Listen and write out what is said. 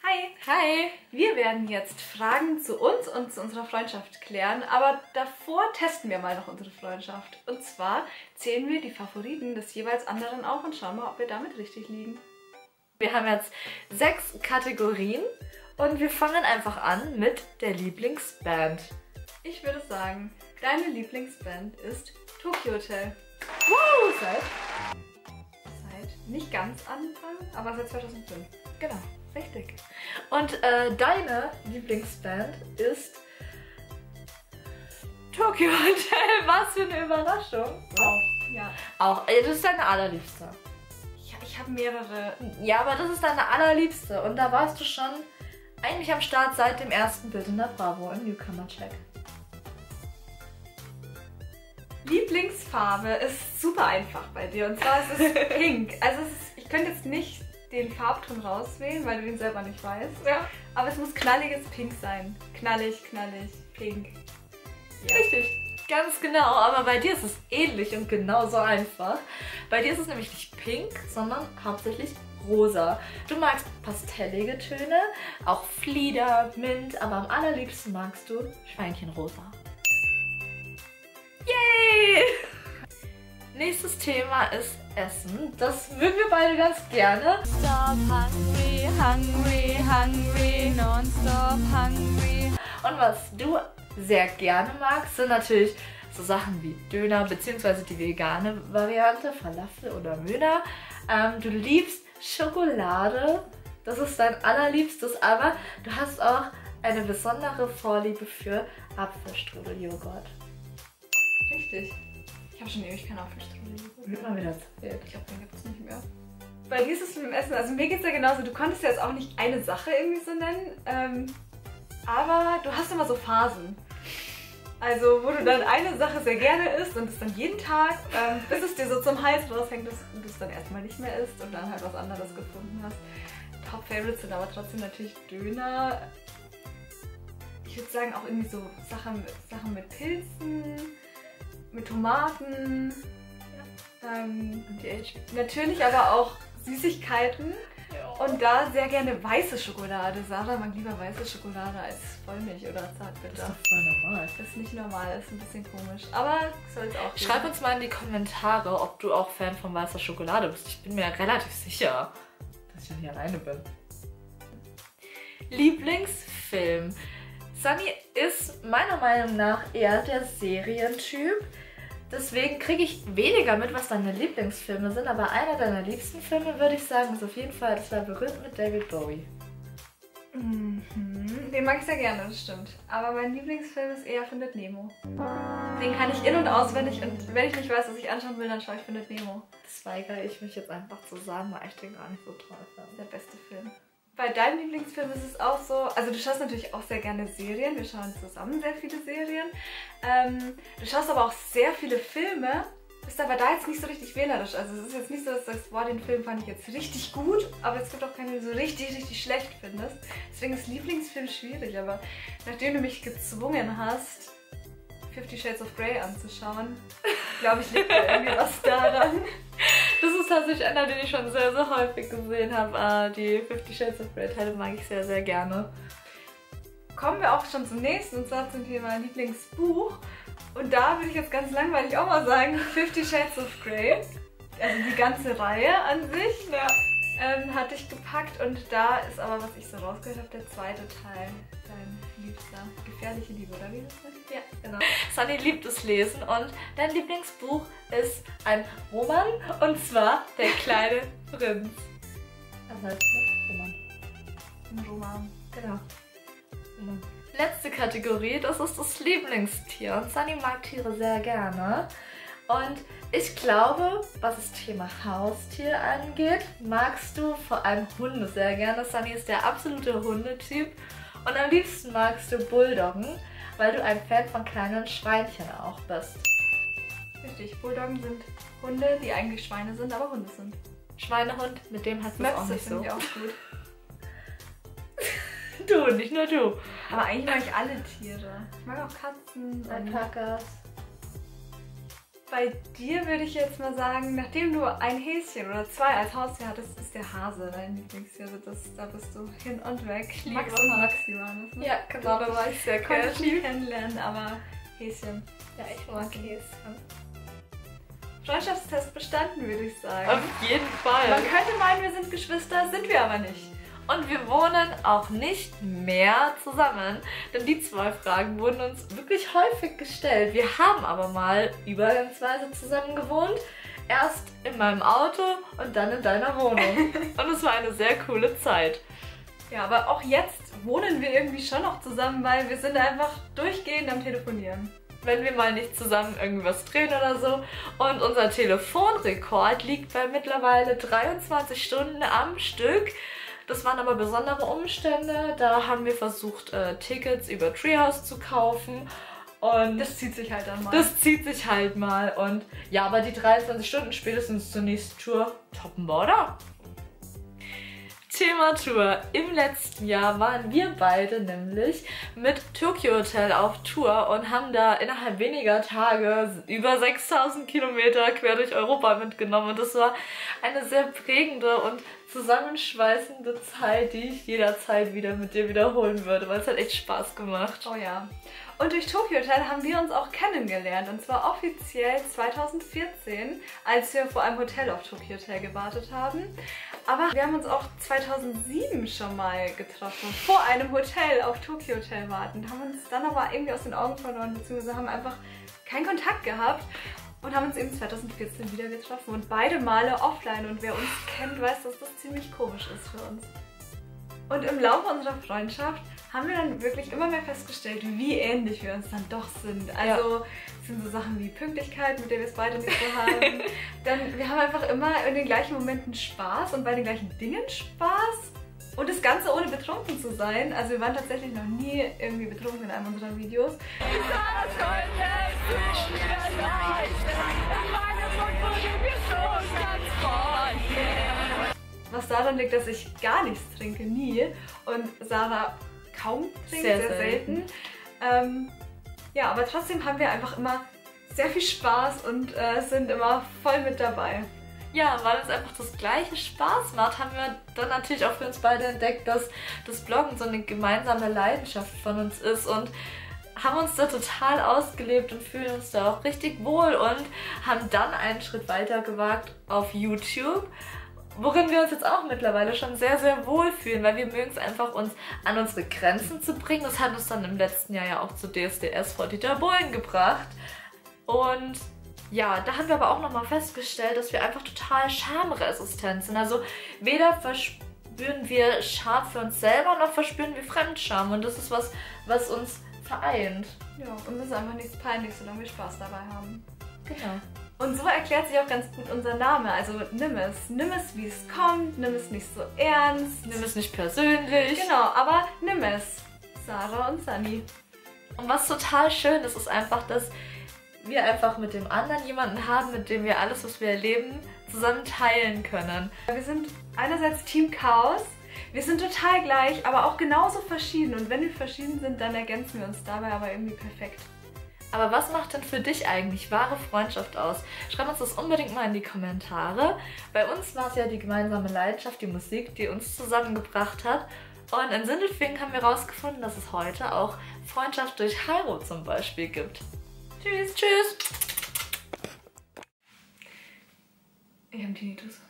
Hi! Hi! Wir werden jetzt Fragen zu uns und zu unserer Freundschaft klären, aber davor testen wir mal noch unsere Freundschaft. Und zwar zählen wir die Favoriten des jeweils anderen auf und schauen mal, ob wir damit richtig liegen. Wir haben jetzt 6 Kategorien und wir fangen einfach an mit der Lieblingsband. Ich würde sagen, deine Lieblingsband ist Tokyo Hotel. Wow, Seit nicht ganz Anfang, aber seit 2005. Genau, richtig. Und deine Lieblingsband ist Tokyo Hotel. Was für eine Überraschung. Auch, ja. Auch, das ist deine allerliebste. Ja, ich habe mehrere. Ja, aber das ist deine allerliebste. Und da warst du schon eigentlich am Start seit dem ersten Bild in der Bravo im Newcomer-Check. Lieblingsfarbe ist super einfach bei dir und zwar ist es pink. Also ich könnte jetzt nicht den Farbton rauswählen, weil du den selber nicht weißt. Ja. Aber es muss knalliges Pink sein. Knallig, pink. Ja. Richtig. Ganz genau, aber bei dir ist es ähnlich und genauso einfach. Bei dir ist es nämlich nicht pink, sondern hauptsächlich rosa. Du magst pastellige Töne, auch Flieder, Mint, aber am allerliebsten magst du Schweinchenrosa. Yay! Nächstes Thema ist Essen. Das mögen wir beide ganz gerne. Stop hungry, hungry, hungry, non-stop hungry. Und was du sehr gerne magst, sind natürlich so Sachen wie Döner, beziehungsweise die vegane Variante, Falafel oder Döner. Du liebst Schokolade. Das ist dein allerliebstes, aber du hast auch eine besondere Vorliebe für Apfelstrudeljoghurt. Richtig. Ich habe schon ewig keinen Apfelstrudel. Wird mal wieder Zeit. Ich glaube, den gibt es nicht mehr. Bei dir ist es mit dem Essen, also mir geht es ja genauso. Du konntest ja jetzt auch nicht eine Sache irgendwie so nennen, aber du hast immer so Phasen. Also, wo du dann eine Sache sehr gerne isst und es dann jeden Tag, bis es dir so zum Hals raushängt und du es dann erstmal nicht mehr isst und dann halt was anderes gefunden hast. Top-Favorites sind aber trotzdem natürlich Döner. Ich würde sagen auch irgendwie so Sachen mit Pilzen, mit Tomaten. Natürlich aber auch Süßigkeiten. Ja. Und da sehr gerne weiße Schokolade. Sarah mag lieber weiße Schokolade als Vollmilch oder Zartbitter. Das ist doch voll normal. Das ist nicht normal, das ist ein bisschen komisch. Aber soll es auch geben. Schreib uns mal in die Kommentare, ob du auch Fan von weißer Schokolade bist. Ich bin mir relativ sicher, dass ich ja nicht alleine bin. Lieblingsfilm. Sunny ist meiner Meinung nach eher der Serientyp. Deswegen kriege ich weniger mit, was deine Lieblingsfilme sind. Aber einer deiner liebsten Filme, würde ich sagen, ist auf jeden Fall Das Labyrinth mit David Bowie. Den mag ich sehr gerne, das stimmt. Aber mein Lieblingsfilm ist eher Findet Nemo. Den kann ich in- und auswendig und wenn ich nicht weiß, was ich anschauen will, dann schaue ich Findet Nemo. Das weigere ich mich jetzt einfach zu sagen, weil ich den gar nicht so toll finde. Der beste Film. Bei deinem Lieblingsfilm ist es auch so, also du schaust natürlich auch sehr gerne Serien, wir schauen zusammen sehr viele Serien. Du schaust aber auch sehr viele Filme, bist aber da jetzt nicht so richtig wählerisch. Also es ist jetzt nicht so, dass du sagst, boah, den Film fand ich jetzt richtig gut, aber es gibt auch keinen, den du so richtig schlecht findest. Deswegen ist Lieblingsfilm schwierig, aber nachdem du mich gezwungen hast, 50 Shades of Grey anzuschauen, glaube ich, liegt da irgendwie was daran. Das ist tatsächlich einer, den ich schon sehr, sehr häufig gesehen habe. Die 50 Shades of Grey Teile mag ich sehr, sehr gerne. Kommen wir auch schon zum nächsten, und zwar zum Thema Lieblingsbuch. Und da würde ich jetzt ganz langweilig auch mal sagen, 50 Shades of Grey, also die ganze Reihe an sich, ja, hatte ich gepackt. Und da ist aber, was ich so rausgehört habe, der zweite Teil, dein liebster, gefährliche Liebe, oder wie das heißt? Ja, genau. Sunny liebt es Lesen und dein Lieblingsbuch ist ein Roman, und zwar Der kleine Prinz. Das heißt Roman. Ein Roman. Genau. Roman. Letzte Kategorie, das ist das Lieblingstier. Und Sunny mag Tiere sehr gerne. Und ich glaube, was das Thema Haustier angeht, magst du vor allem Hunde sehr gerne. Sunny ist der absolute Hundetyp. Und am liebsten magst du Bulldoggen, weil du ein Fan von kleinen Schweinchen auch bist. Richtig, Bulldoggen sind Hunde, die eigentlich Schweine sind, aber Hunde sind. Schweinehund, mit dem hast du es auch Möpse nicht so. finde ich auch gut. Du, nicht nur du. Aber eigentlich mag ich alle Tiere. Ich mag auch Katzen. Alpakas. Bei dir würde ich jetzt mal sagen, nachdem du ein Häschen oder 2 als Haustier hattest, ist der Hase dein Lieblingstier. Also da bist du hin und weg. Max und Maxi waren das, ne? Ja, genau, da war ich sehr Konnte ich nie kennenlernen, aber Häschen. Ja, ich mag Häschen. Freundschaftstest bestanden, würde ich sagen. Auf jeden Fall. Man könnte meinen, wir sind Geschwister, sind wir aber nicht. Und wir wohnen auch nicht mehr zusammen, denn die 2 Fragen wurden uns wirklich häufig gestellt. Wir haben aber mal übergangsweise zusammen gewohnt. Erst in meinem Auto und dann in deiner Wohnung. Und es war eine sehr coole Zeit. Ja, aber auch jetzt wohnen wir irgendwie schon noch zusammen, weil wir sind einfach durchgehend am Telefonieren. Wenn wir mal nicht zusammen irgendwas drehen oder so. Und unser Telefonrekord liegt bei mittlerweile 23 Stunden am Stück. Das waren aber besondere Umstände. Da haben wir versucht, Tickets über Treehouse zu kaufen. Und das zieht sich halt dann mal. Das zieht sich halt mal. Und ja, aber die 23 Stunden spätestens zur nächsten Tour toppen wir, oder? Thema Tour. Im letzten Jahr waren wir beide nämlich mit Tokyo Hotel auf Tour und haben da innerhalb weniger Tage über 6000 Kilometer quer durch Europa mitgenommen. Und das war eine sehr prägende und zusammenschweißende Zeit, die ich jederzeit wieder mit dir wiederholen würde, weil es hat echt Spaß gemacht. Oh ja. Und durch Tokyo Hotel haben wir uns auch kennengelernt. Und zwar offiziell 2014, als wir vor einem Hotel auf Tokyo Hotel gewartet haben. Aber wir haben uns auch 2007 schon mal getroffen, vor einem Hotel auf Tokyo Hotel warten. Haben uns dann aber irgendwie aus den Augen verloren, beziehungsweise haben einfach keinen Kontakt gehabt. Und haben uns eben 2014 wieder getroffen und beide Male offline. Und wer uns kennt, weiß, dass das ziemlich komisch ist für uns. Und im Laufe unserer Freundschaft haben wir dann wirklich immer mehr festgestellt, wie ähnlich wir uns dann doch sind. Also sind so Sachen wie Pünktlichkeit, mit der wir es beide nicht so haben. Dann, wir haben einfach immer in den gleichen Momenten Spaß und bei den gleichen Dingen Spaß. Und das Ganze ohne betrunken zu sein. Also wir waren tatsächlich noch nie irgendwie betrunken in einem unserer Videos. Was daran liegt, dass ich gar nichts trinke, nie. Und Sarah kaum trinkt, sehr selten. Ja, aber trotzdem haben wir einfach immer sehr viel Spaß und sind immer voll mit dabei. Ja, weil es einfach das gleiche Spaß macht, haben wir dann natürlich auch für uns beide entdeckt, dass das Bloggen so eine gemeinsame Leidenschaft von uns ist und haben uns da total ausgelebt und fühlen uns da auch richtig wohl und haben dann einen Schritt weiter gewagt auf YouTube, worin wir uns jetzt auch mittlerweile schon sehr, sehr wohl fühlen, weil wir mögen es einfach, uns an unsere Grenzen zu bringen. Das hat uns dann im letzten Jahr ja auch zu DSDS vor Dieter Bohlen gebracht. Und ja, da haben wir aber auch nochmal festgestellt, dass wir einfach total schamresistent sind. Also weder verspüren wir Scham für uns selber, noch verspüren wir Fremdscham. Und das ist was uns vereint. Ja, und es ist einfach nichts Peinliches, solange wir Spaß dabei haben. Genau. Und so erklärt sich auch ganz gut unser Name. Also nimm es. Nimm es, wie es kommt. Nimm es nicht so ernst. Nimm es nicht persönlich. Genau, aber nimm es. Sarah und Sunny. Und was total schön ist, ist einfach, dass wir einfach mit dem anderen jemanden haben, mit dem wir alles, was wir erleben, zusammen teilen können. Wir sind einerseits Team Chaos. Wir sind total gleich, aber auch genauso verschieden. Und wenn wir verschieden sind, dann ergänzen wir uns dabei aber irgendwie perfekt. Aber was macht denn für dich eigentlich wahre Freundschaft aus? Schreib uns das unbedingt mal in die Kommentare. Bei uns war es ja die gemeinsame Leidenschaft, die Musik, die uns zusammengebracht hat. Und in Sindelfingen haben wir herausgefunden, dass es heute auch Freundschaft durch Hairo zum Beispiel gibt. Tschüss, tschüss! Ich habe Tinnitus.